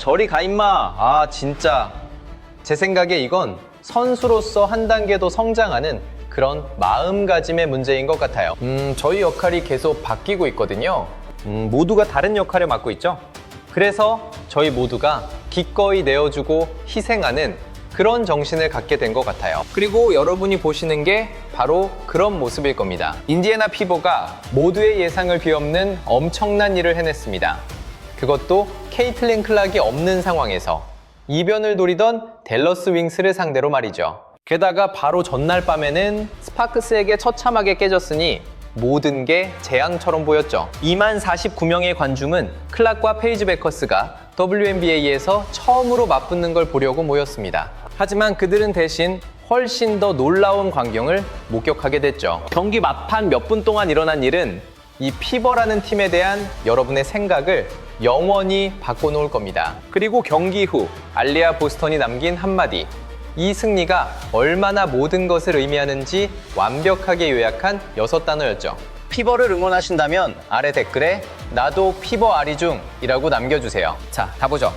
저리 가 임마. 아 진짜. 제 생각에 이건 선수로서 한 단계 더 성장하는 그런 마음가짐의 문제인 것 같아요. 저희 역할이 계속 바뀌고 있거든요. 모두가 다른 역할을 맡고 있죠. 그래서 저희 모두가 기꺼이 내어주고 희생하는 그런 정신을 갖게 된 것 같아요. 그리고 여러분이 보시는 게 바로 그런 모습일 겁니다. 인디애나 피버가 모두의 예상을 뒤엎는 엄청난 일을 해냈습니다. 그것도 케이틀린 클락이 없는 상황에서 이변을 노리던 댈러스 윙스를 상대로 말이죠. 게다가 바로 전날 밤에는 스파크스에게 처참하게 깨졌으니 모든 게 재앙처럼 보였죠. 2만 49명의 관중은 클락과 페이지 베커스가 WNBA에서 처음으로 맞붙는 걸 보려고 모였습니다. 하지만 그들은 대신 훨씬 더 놀라운 광경을 목격하게 됐죠. 경기 막판 몇 분 동안 일어난 일은 이 피버라는 팀에 대한 여러분의 생각을 영원히 바꿔놓을 겁니다. 그리고 경기 후 알리아 보스턴이 남긴 한마디. 이 승리가 얼마나 모든 것을 의미하는지 완벽하게 요약한 6단어였죠. 피버를 응원하신다면 아래 댓글에 나도 피버 아리중 이라고 남겨주세요. 자, 가보죠.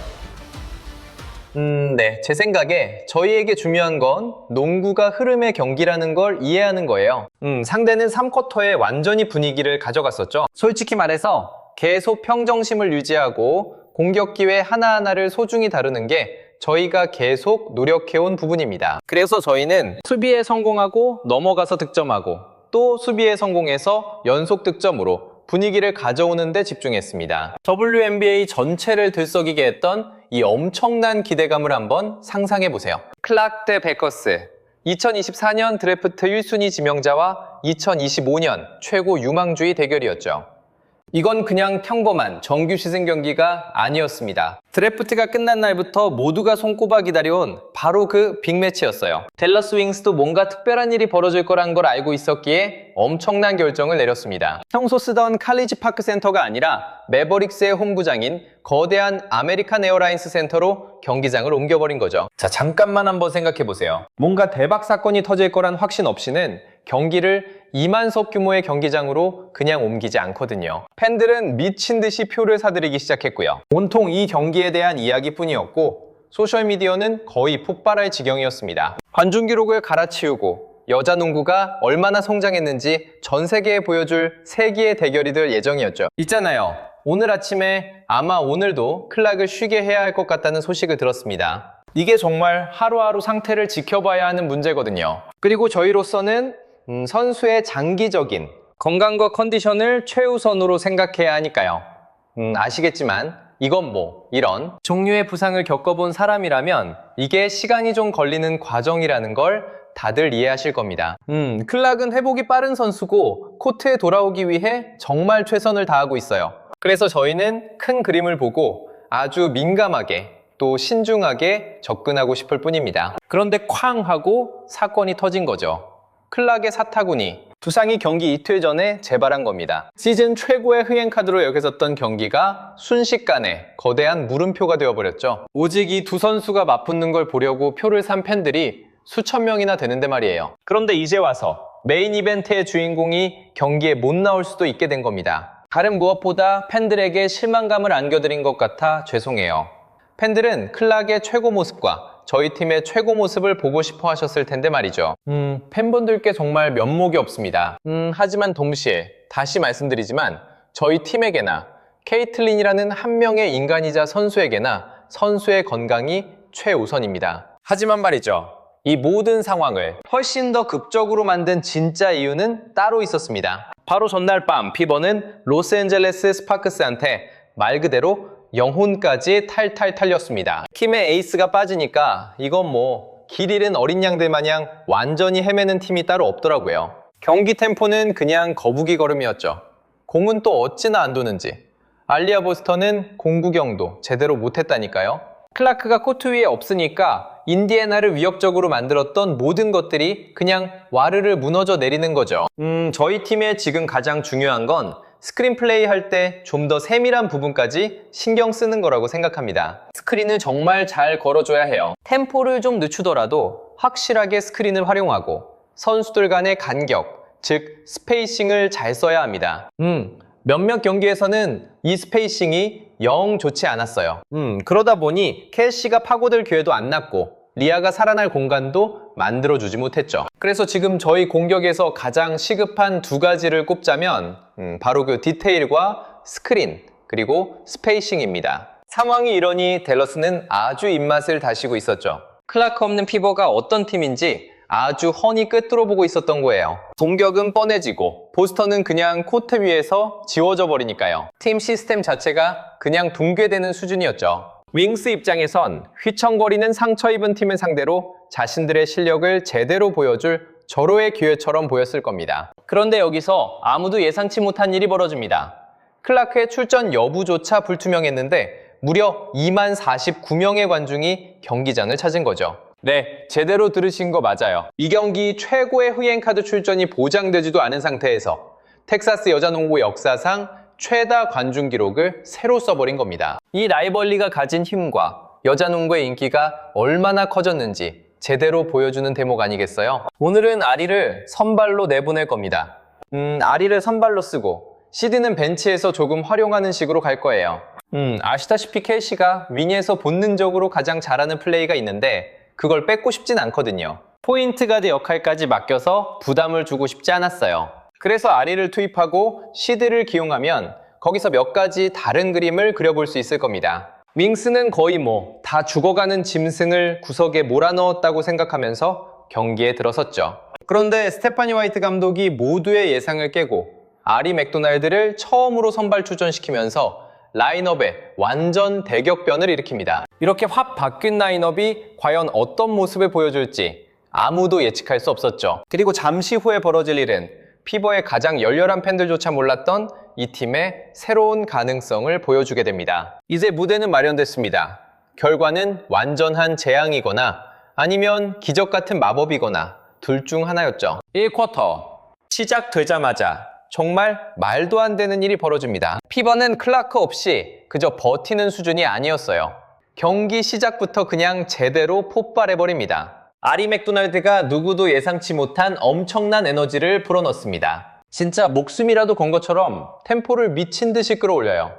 네. 제 생각에 저희에게 중요한 건 농구가 흐름의 경기라는 걸 이해하는 거예요. 상대는 3쿼터에 완전히 분위기를 가져갔었죠. 솔직히 말해서 계속 평정심을 유지하고 공격 기회 하나하나를 소중히 다루는 게 저희가 계속 노력해온 부분입니다. 그래서 저희는 수비에 성공하고 넘어가서 득점하고 또 수비에 성공해서 연속 득점으로 분위기를 가져오는 데 집중했습니다. WNBA 전체를 들썩이게 했던 이 엄청난 기대감을 한번 상상해보세요. 클락 대 베커스, 2024년 드래프트 1순위 지명자와 2025년 최고 유망주의 대결이었죠. 이건 그냥 평범한 정규 시즌 경기가 아니었습니다. 드래프트가 끝난 날부터 모두가 손꼽아 기다려온 바로 그 빅매치였어요. 댈러스 윙스도 뭔가 특별한 일이 벌어질 거란 걸 알고 있었기에 엄청난 결정을 내렸습니다. 평소 쓰던 칼리지 파크 센터가 아니라 매버릭스의 홈구장인 거대한 아메리칸 에어라인스 센터로 경기장을 옮겨버린 거죠. 자, 잠깐만 한번 생각해보세요. 뭔가 대박 사건이 터질 거란 확신 없이는 경기를 2만석 규모의 경기장으로 그냥 옮기지 않거든요. 팬들은 미친 듯이 표를 사들이기 시작했고요. 온통 이 경기에 대한 이야기뿐이었고 소셜미디어는 거의 폭발할 지경이었습니다. 관중 기록을 갈아치우고 여자 농구가 얼마나 성장했는지 전 세계에 보여줄 세기의 대결이 될 예정이었죠. 있잖아요. 오늘 아침에 아마 오늘도 클락을 쉬게 해야 할 것 같다는 소식을 들었습니다. 이게 정말 하루하루 상태를 지켜봐야 하는 문제거든요. 그리고 저희로서는 선수의 장기적인 건강과 컨디션을 최우선으로 생각해야 하니까요. 아시겠지만 이건 뭐 이런 종류의 부상을 겪어본 사람이라면 이게 시간이 좀 걸리는 과정이라는 걸 다들 이해하실 겁니다. 클락은 회복이 빠른 선수고 코트에 돌아오기 위해 정말 최선을 다하고 있어요. 그래서 저희는 큰 그림을 보고 아주 민감하게 또 신중하게 접근하고 싶을 뿐입니다. 그런데 쾅 하고 사건이 터진 거죠. 클락의 사타구니, 부상이 경기 이틀 전에 재발한 겁니다. 시즌 최고의 흥행카드로 여겨졌던 경기가 순식간에 거대한 물음표가 되어버렸죠. 오직 이 두 선수가 맞붙는 걸 보려고 표를 산 팬들이 수천 명이나 되는데 말이에요. 그런데 이제 와서 메인 이벤트의 주인공이 경기에 못 나올 수도 있게 된 겁니다. 다른 무엇보다 팬들에게 실망감을 안겨드린 것 같아 죄송해요. 팬들은 클락의 최고 모습과 저희 팀의 최고 모습을 보고 싶어 하셨을 텐데 말이죠. 팬분들께 정말 면목이 없습니다. 하지만 동시에 다시 말씀드리지만 저희 팀에게나 케이틀린이라는 한 명의 인간이자 선수에게나 선수의 건강이 최우선입니다. 하지만 말이죠. 이 모든 상황을 훨씬 더 극적으로 만든 진짜 이유는 따로 있었습니다. 바로 전날 밤 피버는 로스앤젤레스 스파크스한테 말 그대로 영혼까지 탈탈 털렸습니다. 팀의 에이스가 빠지니까 이건 뭐 길 잃은 어린 양들 마냥 완전히 헤매는 팀이 따로 없더라고요. 경기 템포는 그냥 거북이 걸음이었죠. 공은 또 어찌나 안 도는지. 알리아 보스턴은 공 구경도 제대로 못했다니까요. 클라크가 코트 위에 없으니까 인디애나를 위협적으로 만들었던 모든 것들이 그냥 와르르 무너져 내리는 거죠. 저희 팀의 지금 가장 중요한 건 스크린 플레이 할 때 좀 더 세밀한 부분까지 신경 쓰는 거라고 생각합니다. 스크린을 정말 잘 걸어줘야 해요. 템포를 좀 늦추더라도 확실하게 스크린을 활용하고 선수들 간의 간격, 즉 스페이싱을 잘 써야 합니다. 몇몇 경기에서는 이 스페이싱이 영 좋지 않았어요. 그러다 보니 캐시가 파고들 기회도 안 났고 리아가 살아날 공간도 만들어주지 못했죠. 그래서 지금 저희 공격에서 가장 시급한 두 가지를 꼽자면 바로 그 디테일과 스크린 그리고 스페이싱입니다. 상황이 이러니 댈러스는 아주 입맛을 다시고 있었죠. 클라크 없는 피버가 어떤 팀인지 아주 훤히 꿰뚫어 보고 있었던 거예요. 공격은 뻔해지고 보스턴은 그냥 코트 위에서 지워져 버리니까요. 팀 시스템 자체가 그냥 붕괴되는 수준이었죠. 윙스 입장에선 휘청거리는 상처 입은 팀을 상대로 자신들의 실력을 제대로 보여줄 절호의 기회처럼 보였을 겁니다. 그런데 여기서 아무도 예상치 못한 일이 벌어집니다. 클라크의 출전 여부조차 불투명했는데 무려 2만 49명의 관중이 경기장을 찾은 거죠. 네, 제대로 들으신 거 맞아요. 이 경기 최고의 후행카드 출전이 보장되지도 않은 상태에서 텍사스 여자농구 역사상 최다 관중 기록을 새로 써버린 겁니다. 이 라이벌리가 가진 힘과 여자농구의 인기가 얼마나 커졌는지 제대로 보여주는 대목 아니겠어요? 오늘은 아리를 선발로 내보낼 겁니다. 아리를 선발로 쓰고 시드는 벤치에서 조금 활용하는 식으로 갈 거예요. 아시다시피 캐시가 윙에서 본능적으로 가장 잘하는 플레이가 있는데 그걸 뺏고 싶진 않거든요. 포인트 가드 역할까지 맡겨서 부담을 주고 싶지 않았어요. 그래서 아리를 투입하고 시드를 기용하면 거기서 몇 가지 다른 그림을 그려볼 수 있을 겁니다. 윙스는 거의 다 죽어가는 짐승을 구석에 몰아넣었다고 생각하면서 경기에 들어섰죠. 그런데 스테파니 화이트 감독이 모두의 예상을 깨고 아리 맥도날드를 처음으로 선발 출전시키면서 라인업에 완전 대격변을 일으킵니다. 이렇게 확 바뀐 라인업이 과연 어떤 모습을 보여줄지 아무도 예측할 수 없었죠. 그리고 잠시 후에 벌어질 일은 피버의 가장 열렬한 팬들조차 몰랐던 이 팀의 새로운 가능성을 보여주게 됩니다. 이제 무대는 마련됐습니다. 결과는 완전한 재앙이거나 아니면 기적 같은 마법이거나 둘 중 하나였죠. 1쿼터 시작되자마자 정말 말도 안 되는 일이 벌어집니다. 피버는 클라크 없이 그저 버티는 수준이 아니었어요. 경기 시작부터 그냥 제대로 폭발해버립니다. 아리 맥도날드가 누구도 예상치 못한 엄청난 에너지를 불어넣습니다. 진짜 목숨이라도 건 것처럼 템포를 미친 듯이 끌어올려요.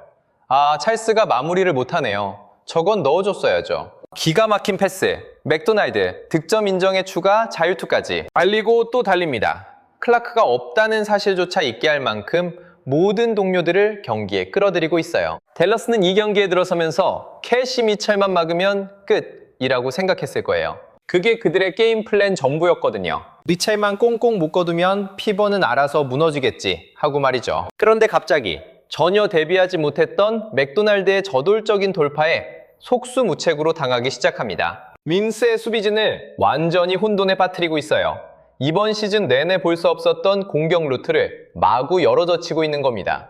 찰스가 마무리를 못하네요. 저건 넣어줬어야죠. 기가 막힌 패스, 맥도날드, 득점 인정의 추가, 자유투까지. 달리고 또 달립니다. 클라크가 없다는 사실조차 잊게 할 만큼 모든 동료들을 경기에 끌어들이고 있어요. 댈러스는 이 경기에 들어서면서 캐시 미첼만 막으면 끝이라고 생각했을 거예요. 그게 그들의 게임 플랜 전부였거든요. 미첼만 꽁꽁 묶어두면 피버는 알아서 무너지겠지 하고 말이죠. 그런데 갑자기 전혀 대비하지 못했던 맥도날드의 저돌적인 돌파에 속수무책으로 당하기 시작합니다. 윙스의 수비진을 완전히 혼돈에 빠뜨리고 있어요. 이번 시즌 내내 볼 수 없었던 공격 루트를 마구 열어젖히고 있는 겁니다.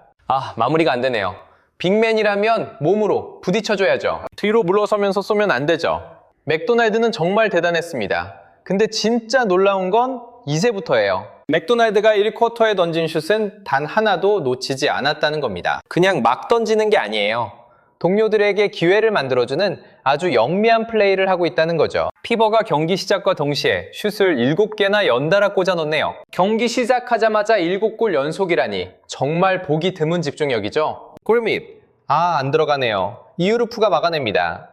마무리가 안 되네요. 빅맨이라면 몸으로 부딪혀줘야죠. 뒤로 물러서면서 쏘면 안 되죠. 맥도날드는 정말 대단했습니다. 근데 진짜 놀라운 건 이제부터예요. 맥도날드가 1쿼터에 던진 슛은 단 하나도 놓치지 않았다는 겁니다. 그냥 막 던지는 게 아니에요. 동료들에게 기회를 만들어주는 아주 영리한 플레이를 하고 있다는 거죠. 피버가 경기 시작과 동시에 슛을 7개나 연달아 꽂아 넣네요. 경기 시작하자마자 7골 연속이라니 정말 보기 드문 집중력이죠. 골밑. 안 들어가네요. 이유르프가 막아냅니다.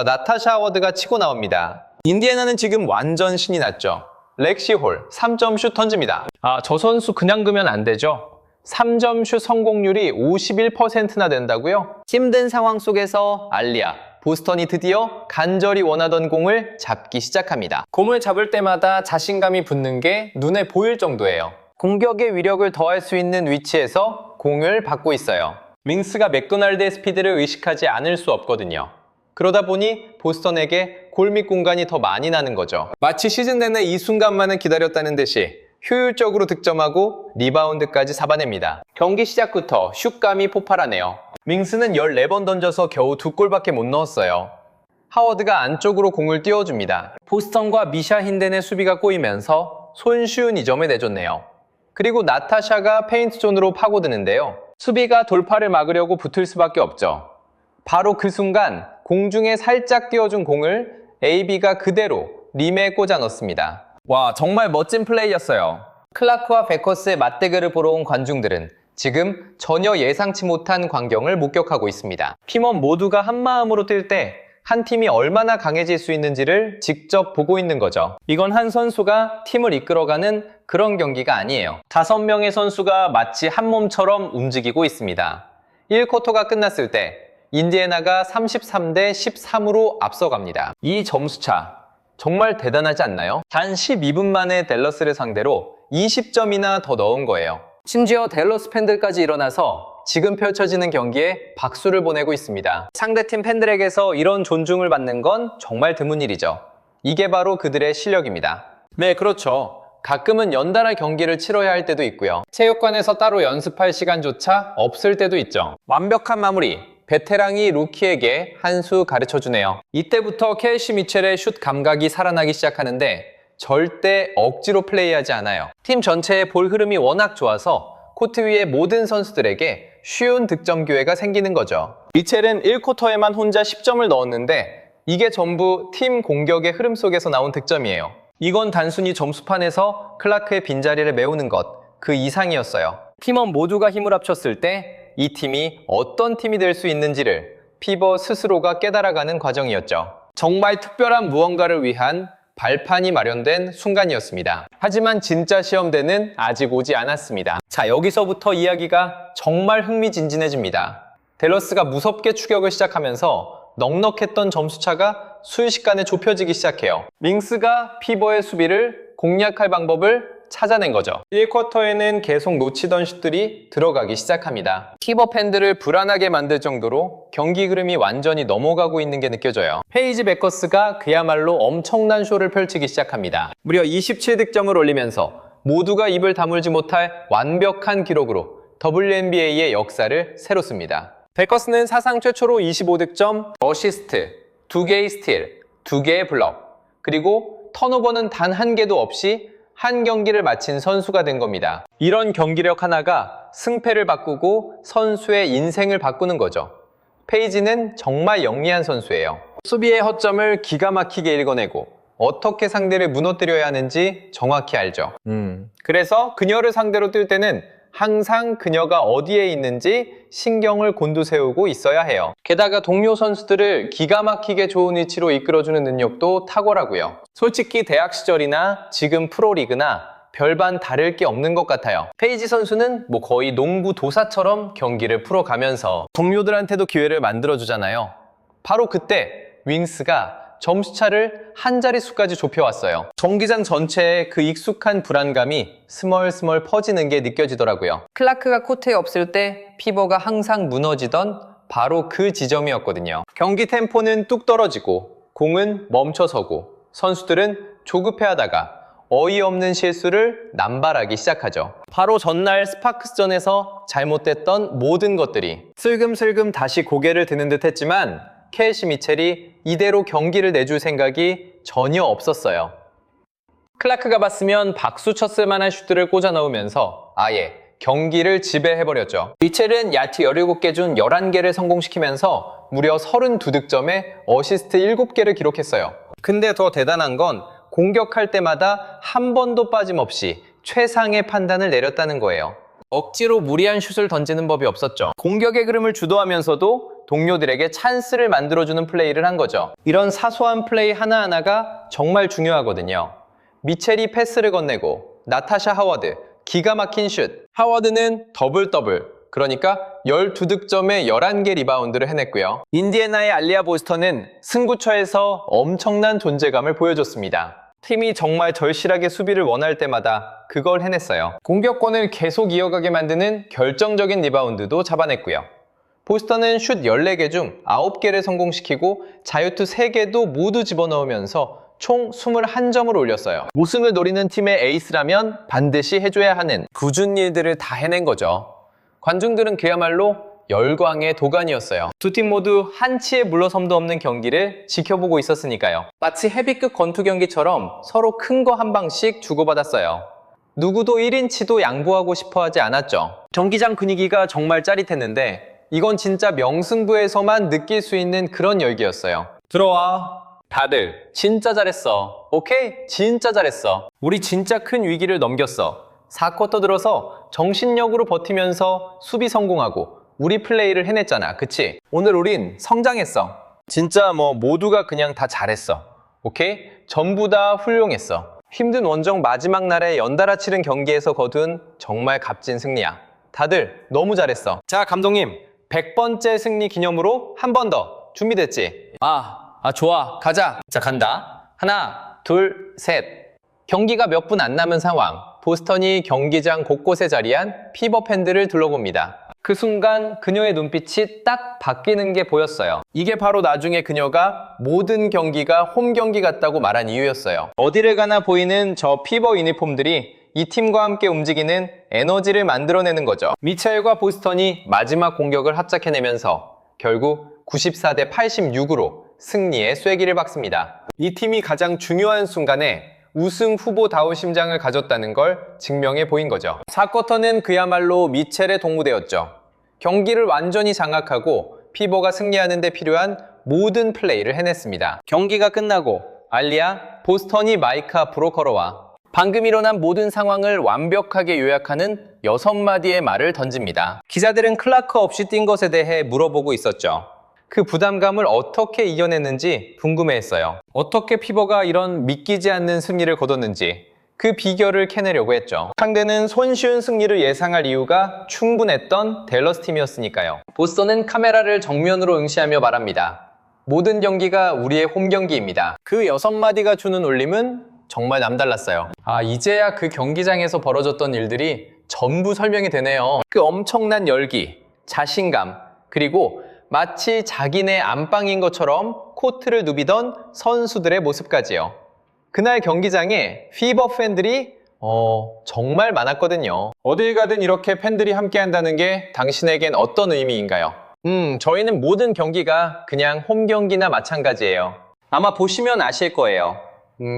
나타샤 하워드가 치고 나옵니다. 인디애나는 지금 완전 신이 났죠. 렉시 홀 3점 슛 던집니다. 저 선수 그냥 그면 안 되죠. 3점 슛 성공률이 51%나 된다고요? 힘든 상황 속에서 알리아, 보스턴이 드디어 간절히 원하던 공을 잡기 시작합니다. 공을 잡을 때마다 자신감이 붙는 게 눈에 보일 정도예요. 공격의 위력을 더할 수 있는 위치에서 공을 받고 있어요. 윙스가 맥도날드의 스피드를 의식하지 않을 수 없거든요. 그러다 보니 보스턴에게 골밑 공간이 더 많이 나는 거죠. 마치 시즌 내내 이 순간만을 기다렸다는 듯이 효율적으로 득점하고 리바운드까지 잡아냅니다. 경기 시작부터 슛감이 폭발하네요. 윙스는 14번 던져서 겨우 2골밖에 못 넣었어요. 하워드가 안쪽으로 공을 띄워줍니다. 보스턴과 미샤 힌덴의 수비가 꼬이면서 손쉬운 2점을 내줬네요. 그리고 나타샤가 페인트 존으로 파고드는데요. 수비가 돌파를 막으려고 붙을 수밖에 없죠. 바로 그 순간 공중에 살짝 띄워준 공을 AB가 그대로 림에 꽂아 넣습니다. 와, 정말 멋진 플레이였어요. 클라크와 베커스의 맞대결을 보러 온 관중들은 지금 전혀 예상치 못한 광경을 목격하고 있습니다. 팀원 모두가 한마음으로 뛸 때 한 팀이 얼마나 강해질 수 있는지를 직접 보고 있는 거죠. 이건 한 선수가 팀을 이끌어가는 그런 경기가 아니에요. 5명의 선수가 마치 한 몸처럼 움직이고 있습니다. 1쿼터가 끝났을 때 인디애나가 33대 13으로 앞서갑니다. 이 점수차 정말 대단하지 않나요? 단 12분 만에 댈러스를 상대로 20점이나 더 넣은 거예요. 심지어 댈러스 팬들까지 일어나서 지금 펼쳐지는 경기에 박수를 보내고 있습니다. 상대팀 팬들에게서 이런 존중을 받는 건 정말 드문 일이죠. 이게 바로 그들의 실력입니다. 네, 그렇죠. 가끔은 연달아 경기를 치러야 할 때도 있고요. 체육관에서 따로 연습할 시간조차 없을 때도 있죠. 완벽한 마무리. 베테랑이 루키에게 한 수 가르쳐주네요. 이때부터 켈시 미첼의 슛 감각이 살아나기 시작하는데 절대 억지로 플레이하지 않아요. 팀 전체의 볼 흐름이 워낙 좋아서 코트 위의 모든 선수들에게 쉬운 득점 기회가 생기는 거죠. 미첼은 1쿼터에만 혼자 10점을 넣었는데 이게 전부 팀 공격의 흐름 속에서 나온 득점이에요. 이건 단순히 점수판에서 클라크의 빈자리를 메우는 것, 그 이상이었어요. 팀원 모두가 힘을 합쳤을 때 이 팀이 어떤 팀이 될 수 있는지를 피버 스스로가 깨달아가는 과정이었죠. 정말 특별한 무언가를 위한 발판이 마련된 순간이었습니다. 하지만 진짜 시험대는 아직 오지 않았습니다. 자, 여기서부터 이야기가 정말 흥미진진해집니다. 댈러스가 무섭게 추격을 시작하면서 넉넉했던 점수차가 순식간에 좁혀지기 시작해요. 밍스가 피버의 수비를 공략할 방법을 찾아낸 거죠. 1쿼터에는 계속 놓치던 슛들이 들어가기 시작합니다. 피버 팬들을 불안하게 만들 정도로 경기 흐름이 완전히 넘어가고 있는 게 느껴져요. 페이지 베커스가 그야말로 엄청난 쇼를 펼치기 시작합니다. 무려 27득점을 올리면서 모두가 입을 다물지 못할 완벽한 기록으로 WNBA의 역사를 새로 씁니다. 베커스는 사상 최초로 25득점, 어시스트, 2개의 스틸, 2개의 블럭, 그리고 턴오버는 단 1개도 없이 한 경기를 마친 선수가 된 겁니다. 이런 경기력 하나가 승패를 바꾸고 선수의 인생을 바꾸는 거죠. 페이지는 정말 영리한 선수예요. 수비의 허점을 기가 막히게 읽어내고 어떻게 상대를 무너뜨려야 하는지 정확히 알죠. 그래서 그녀를 상대로 뛸 때는 항상 그녀가 어디에 있는지 신경을 곤두세우고 있어야 해요. 게다가 동료 선수들을 기가 막히게 좋은 위치로 이끌어주는 능력도 탁월하고요. 솔직히 대학 시절이나 지금 프로리그나 별반 다를 게 없는 것 같아요. 페이지 선수는 거의 농구 도사처럼 경기를 풀어가면서 동료들한테도 기회를 만들어주잖아요. 바로 그때 윙스가 점수차를 한 자릿수까지 좁혀왔어요. 경기장 전체에 그 익숙한 불안감이 스멀스멀 퍼지는 게 느껴지더라고요. 클라크가 코트에 없을 때 피버가 항상 무너지던 바로 그 지점이었거든요. 경기 템포는 뚝 떨어지고 공은 멈춰서고 선수들은 조급해하다가 어이없는 실수를 남발하기 시작하죠. 바로 전날 스파크스전에서 잘못됐던 모든 것들이 슬금슬금 다시 고개를 드는 듯 했지만 켈시 미첼이 이대로 경기를 내줄 생각이 전혀 없었어요. 클라크가 봤으면 박수 쳤을 만한 슛들을 꽂아 넣으면서 아예 경기를 지배해버렸죠. 미첼은 야투 17개 중 11개를 성공시키면서 무려 32득점에 어시스트 7개를 기록했어요. 근데 더 대단한 건 공격할 때마다 한 번도 빠짐없이 최상의 판단을 내렸다는 거예요. 억지로 무리한 슛을 던지는 법이 없었죠. 공격의 흐름을 주도하면서도 동료들에게 찬스를 만들어주는 플레이를 한 거죠. 이런 사소한 플레이 하나하나가 정말 중요하거든요. 미첼이 패스를 건네고 나타샤 하워드, 기가 막힌 슛. 하워드는 더블, 그러니까 12득점에 11개 리바운드를 해냈고요. 인디애나의 알리아 보스턴은 승부처에서 엄청난 존재감을 보여줬습니다. 팀이 정말 절실하게 수비를 원할 때마다 그걸 해냈어요. 공격권을 계속 이어가게 만드는 결정적인 리바운드도 잡아냈고요. 보스턴은 슛 14개 중 9개를 성공시키고 자유투 3개도 모두 집어넣으면서 총 21점을 올렸어요. 우승을 노리는 팀의 에이스라면 반드시 해줘야 하는 굳은 일들을 다 해낸 거죠. 관중들은 그야말로 열광의 도가니였어요. 두 팀 모두 한치의 물러섬도 없는 경기를 지켜보고 있었으니까요. 마치 헤비급 권투 경기처럼 서로 큰 거 한 방씩 주고받았어요. 누구도 1인치도 양보하고 싶어 하지 않았죠. 경기장 분위기가 정말 짜릿했는데 이건 진짜 명승부에서만 느낄 수 있는 그런 열기였어요. 들어와. 다들 진짜 잘했어. 오케이? 진짜 잘했어. 우리 진짜 큰 위기를 넘겼어. 4쿼터 들어서 정신력으로 버티면서 수비 성공하고 우리 플레이를 해냈잖아. 그치? 오늘 우린 성장했어. 진짜 모두가 그냥 다 잘했어. 오케이? 전부 다 훌륭했어. 힘든 원정 마지막 날에 연달아 치른 경기에서 거둔 정말 값진 승리야. 다들 너무 잘했어. 자, 감독님. 100번째 승리 기념으로 한 번 더. 준비됐지? 좋아. 가자. 자, 간다. 하나, 둘, 셋. 경기가 몇 분 안 남은 상황. 보스턴이 경기장 곳곳에 자리한 피버 팬들을 둘러봅니다. 그 순간 그녀의 눈빛이 딱 바뀌는 게 보였어요. 이게 바로 나중에 그녀가 모든 경기가 홈 경기 같다고 말한 이유였어요. 어디를 가나 보이는 저 피버 유니폼들이 이 팀과 함께 움직이는 에너지를 만들어내는 거죠. 미첼과 보스턴이 마지막 공격을 합작해내면서 결국 94대 86으로 승리의 쐐기를 박습니다. 이 팀이 가장 중요한 순간에 우승 후보다운 심장을 가졌다는 걸 증명해 보인 거죠. 4쿼터는 그야말로 미첼의 동무대였죠. 경기를 완전히 장악하고 피버가 승리하는 데 필요한 모든 플레이를 해냈습니다. 경기가 끝나고 알리야, 보스턴이 마이크 앞으로 걸어와 방금 일어난 모든 상황을 완벽하게 요약하는 6마디의 말을 던집니다. 기자들은 클라크 없이 뛴 것에 대해 물어보고 있었죠. 그 부담감을 어떻게 이겨냈는지 궁금해했어요. 어떻게 피버가 이런 믿기지 않는 승리를 거뒀는지 그 비결을 캐내려고 했죠. 상대는 손쉬운 승리를 예상할 이유가 충분했던 댈러스 팀이었으니까요. 보스턴은 카메라를 정면으로 응시하며 말합니다. 모든 경기가 우리의 홈 경기입니다. 그 6마디가 주는 울림은 정말 남달랐어요. 이제야 그 경기장에서 벌어졌던 일들이 전부 설명이 되네요. 그 엄청난 열기, 자신감, 그리고 마치 자기네 안방인 것처럼 코트를 누비던 선수들의 모습까지요. 그날 경기장에 피버 팬들이 정말 많았거든요. 어딜 가든 이렇게 팬들이 함께 한다는 게 당신에겐 어떤 의미인가요? 저희는 모든 경기가 그냥 홈 경기나 마찬가지예요. 아마 보시면 아실 거예요.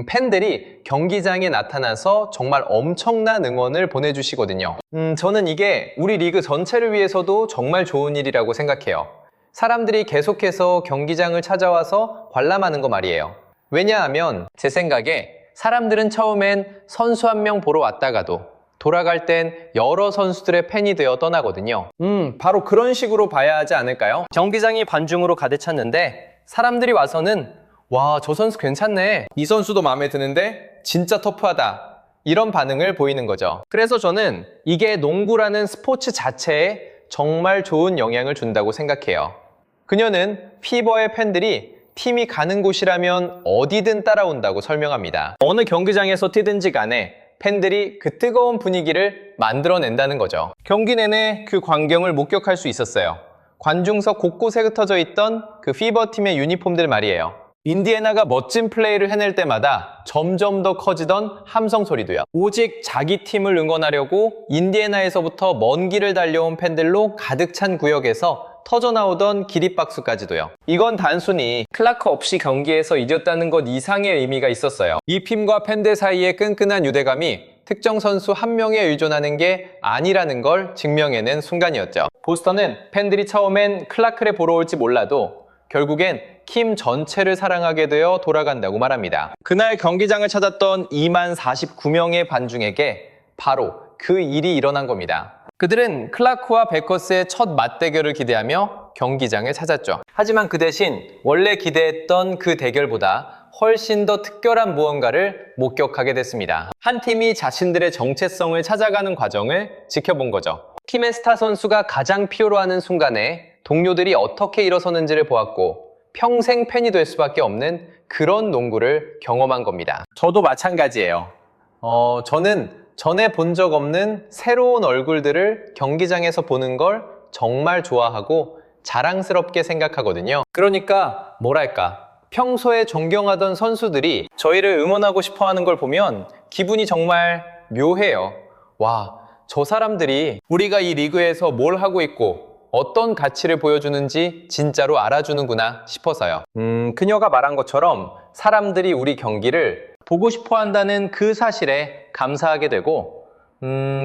팬들이 경기장에 나타나서 정말 엄청난 응원을 보내주시거든요. 저는 이게 우리 리그 전체를 위해서도 정말 좋은 일이라고 생각해요. 사람들이 계속해서 경기장을 찾아와서 관람하는 거 말이에요. 왜냐하면 제 생각에 사람들은 처음엔 선수 한 명 보러 왔다가도 돌아갈 땐 여러 선수들의 팬이 되어 떠나거든요. 바로 그런 식으로 봐야 하지 않을까요? 경기장이 관중으로 가득 찼는데 사람들이 와서는 와, 저 선수 괜찮네. 이 선수도 마음에 드는데 진짜 터프하다. 이런 반응을 보이는 거죠. 그래서 저는 이게 농구라는 스포츠 자체에 정말 좋은 영향을 준다고 생각해요. 그녀는 피버의 팬들이 팀이 가는 곳이라면 어디든 따라온다고 설명합니다. 어느 경기장에서 뛰든지 간에 팬들이 그 뜨거운 분위기를 만들어낸다는 거죠. 경기 내내 그 광경을 목격할 수 있었어요. 관중석 곳곳에 흩어져 있던 그 피버 팀의 유니폼들 말이에요. 인디애나가 멋진 플레이를 해낼 때마다 점점 더 커지던 함성 소리도요. 오직 자기 팀을 응원하려고 인디애나에서부터 먼 길을 달려온 팬들로 가득 찬 구역에서 터져나오던 기립박수까지도요. 이건 단순히 클라크 없이 경기에서 이겼다는 것 이상의 의미가 있었어요. 이 팀과 팬들 사이의 끈끈한 유대감이 특정 선수 한 명에 의존하는 게 아니라는 걸 증명해낸 순간이었죠. 보스턴은 팬들이 처음엔 클라크를 보러 올지 몰라도 결국엔 팀 전체를 사랑하게 되어 돌아간다고 말합니다. 그날 경기장을 찾았던 2만 49명의 관중에게 바로 그 일이 일어난 겁니다. 그들은 클라크와 베커스의 첫 맞대결을 기대하며 경기장을 찾았죠. 하지만 그 대신 원래 기대했던 그 대결보다 훨씬 더 특별한 무언가를 목격하게 됐습니다. 한 팀이 자신들의 정체성을 찾아가는 과정을 지켜본 거죠. 팀의 스타 선수가 가장 필요로 하는 순간에 동료들이 어떻게 일어서는지를 보았고 평생 팬이 될 수밖에 없는 그런 농구를 경험한 겁니다. 저도 마찬가지예요. 저는 전에 본 적 없는 새로운 얼굴들을 경기장에서 보는 걸 정말 좋아하고 자랑스럽게 생각하거든요. 그러니까 뭐랄까, 평소에 존경하던 선수들이 저희를 응원하고 싶어 하는 걸 보면 기분이 정말 묘해요. 와, 저 사람들이 우리가 이 리그에서 뭘 하고 있고 어떤 가치를 보여주는지 진짜로 알아주는구나 싶어서요. 그녀가 말한 것처럼 사람들이 우리 경기를 보고 싶어 한다는 그 사실에 감사하게 되고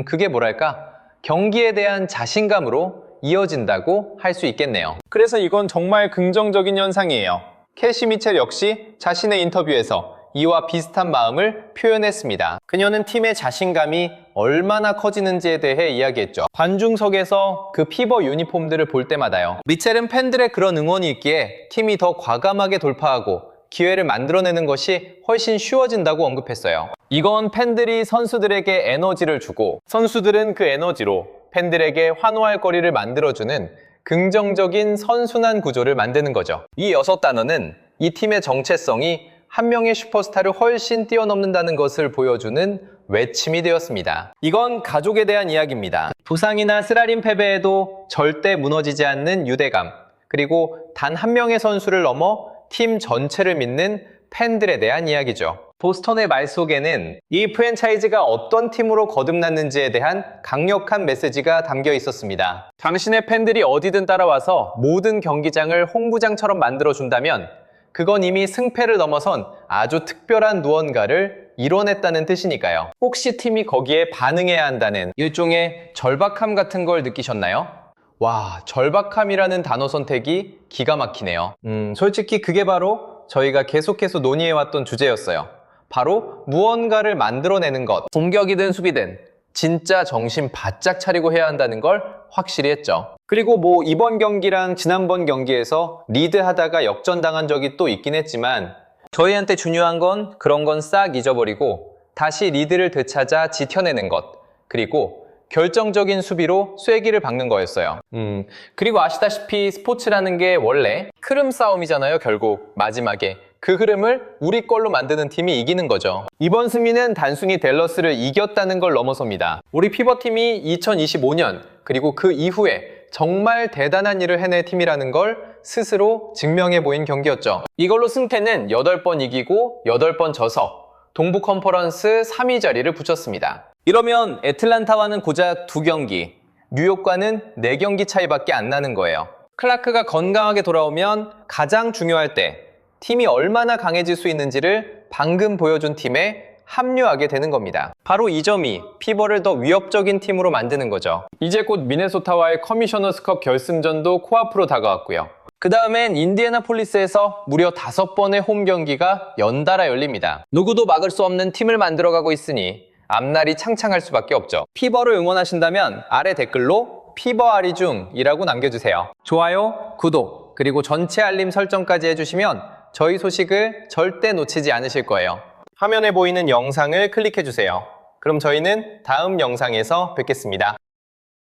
그게 뭐랄까, 경기에 대한 자신감으로 이어진다고 할 수 있겠네요. 그래서 이건 정말 긍정적인 현상이에요. 캐시 미첼 역시 자신의 인터뷰에서 이와 비슷한 마음을 표현했습니다. 그녀는 팀의 자신감이 얼마나 커지는지에 대해 이야기했죠. 관중석에서 그 피버 유니폼들을 볼 때마다요. 미첼은 팬들의 그런 응원이 있기에 팀이 더 과감하게 돌파하고 기회를 만들어내는 것이 훨씬 쉬워진다고 언급했어요. 이건 팬들이 선수들에게 에너지를 주고 선수들은 그 에너지로 팬들에게 환호할 거리를 만들어주는 긍정적인 선순환 구조를 만드는 거죠. 이 6단어는 이 팀의 정체성이 한 명의 슈퍼스타를 훨씬 뛰어넘는다는 것을 보여주는 외침이 되었습니다. 이건 가족에 대한 이야기입니다. 부상이나 쓰라린 패배에도 절대 무너지지 않는 유대감, 그리고 단 한 명의 선수를 넘어 팀 전체를 믿는 팬들에 대한 이야기죠. 보스턴의 말 속에는 이 프랜차이즈가 어떤 팀으로 거듭났는지에 대한 강력한 메시지가 담겨 있었습니다. 당신의 팬들이 어디든 따라와서 모든 경기장을 홍구장처럼 만들어준다면 그건 이미 승패를 넘어선 아주 특별한 무언가를 이뤄냈다는 뜻이니까요. 혹시 팀이 거기에 반응해야 한다는 일종의 절박함 같은 걸 느끼셨나요? 와, 절박함이라는 단어 선택이 기가 막히네요. 솔직히 그게 바로 저희가 계속해서 논의해왔던 주제였어요. 바로 무언가를 만들어내는 것, 공격이든 수비든 진짜 정신 바짝 차리고 해야 한다는 걸 확실히 했죠. 그리고 이번 경기랑 지난번 경기에서 리드하다가 역전당한 적이 또 있긴 했지만 저희한테 중요한 건 그런 건 싹 잊어버리고 다시 리드를 되찾아 지켜내는 것, 그리고 결정적인 수비로 쐐기를 박는 거였어요. 그리고 아시다시피 스포츠라는 게 원래 흐름 싸움이잖아요. 결국 마지막에 그 흐름을 우리 걸로 만드는 팀이 이기는 거죠. 이번 승리는 단순히 댈러스를 이겼다는 걸 넘어섭니다. 우리 피버팀이 2025년 그리고 그 이후에 정말 대단한 일을 해낼 팀이라는 걸 스스로 증명해 보인 경기였죠. 이걸로 승태는 8번 이기고 8번 져서 동부 컨퍼런스 3위 자리를 붙였습니다. 이러면 애틀란타와는 고작 2경기, 뉴욕과는 4경기 차이밖에 안 나는 거예요. 클라크가 건강하게 돌아오면 가장 중요할 때 팀이 얼마나 강해질 수 있는지를 방금 보여준 팀에 합류하게 되는 겁니다. 바로 이 점이 피버를 더 위협적인 팀으로 만드는 거죠. 이제 곧 미네소타와의 커미셔너스컵 결승전도 코앞으로 다가왔고요. 그 다음엔 인디애나폴리스에서 무려 5번의 홈 경기가 연달아 열립니다. 누구도 막을 수 없는 팀을 만들어가고 있으니 앞날이 창창할 수밖에 없죠. 피버를 응원하신다면 아래 댓글로 피버 아리중이라고 남겨주세요. 좋아요, 구독, 그리고 전체 알림 설정까지 해주시면 저희 소식을 절대 놓치지 않으실 거예요. 화면에 보이는 영상을 클릭해주세요. 그럼 저희는 다음 영상에서 뵙겠습니다.